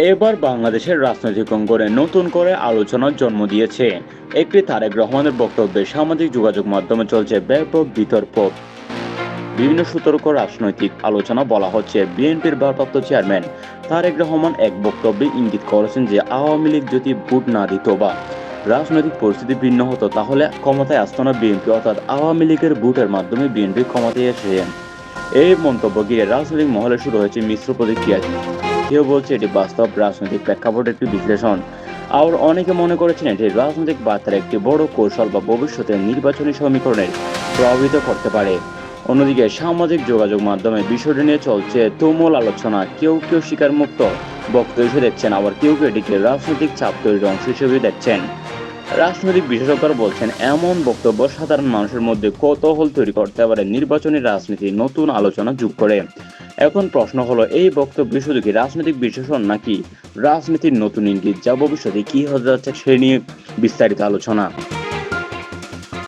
এবার বাংলাদেশের রাজনৈতিক অঙ্গনে নতুন করে আলোচনার জন্ম দিয়েছে একটি তারেক রহমানের বক্তব্যে সামাজিক যোগাযোগ মাধ্যমে চলছে ব্যাপক বিতর্ক। বিভিন্ন সতর্ক রাজনৈতিক আলোচনা বলা হচ্ছে বিএনপির ভারপ্রাপ্ত চেয়ারম্যান তারেক রহমান এক বক্তব্যে ইঙ্গিত করেছেন যে আওয়ামী লীগ যদি ভোট না দিত বা রাজনৈতিক পরিস্থিতি ভিন্ন হতো তাহলে ক্ষমতায় আসতো না বিএনপি, অর্থাৎ আওয়ামী লীগের ভোটের মাধ্যমে বিএনপি ক্ষমতায় এসেছেন। এই মন্তব্য ঘিরে রাজনৈতিক মহলে শুরু হয়েছে মিশ্র প্রতিক্রিয়া। কেউ বলছে এটি বাস্তব রাজনৈতিক প্রেক্ষাপটের একটি বিশ্লেষণ, আর অনেকে মনে করেছেন এটি রাজনৈতিক বার্তার একটি বড় কৌশল বা ভবিষ্যতে নির্বাচনী সমীকরণের প্রভাবিত করতে পারে। অন্যদিকে সামাজিক যোগাযোগ মাধ্যমে বিষয়টি নিয়ে চলছে তুমুল আলোচনা। কেউ কেউ স্বীকারমুক্ত বক্তব্য হিসেবে দেখছেন, আবার কেউ কেউ এটিকে রাজনৈতিক চাপ তৈরির অংশ হিসেবে দেখছেন। রাজনৈতিক বিশেষজ্ঞরা বলছেন এমন বক্তব্য সাধারণ মানুষের মধ্যে কৌতূহল তৈরি করতে পারে, নির্বাচনী রাজনীতি নতুন আলোচনা যোগ করে। এখন প্রশ্ন হলো, এই বক্তব্য শুধু কি রাজনৈতিক বিশ্লেষণ নাকি রাজনীতির নতুন ইঙ্গিত, যা ভবিষ্যতে কি হতে যাচ্ছে সে নিয়ে বিস্তারিত আলোচনা।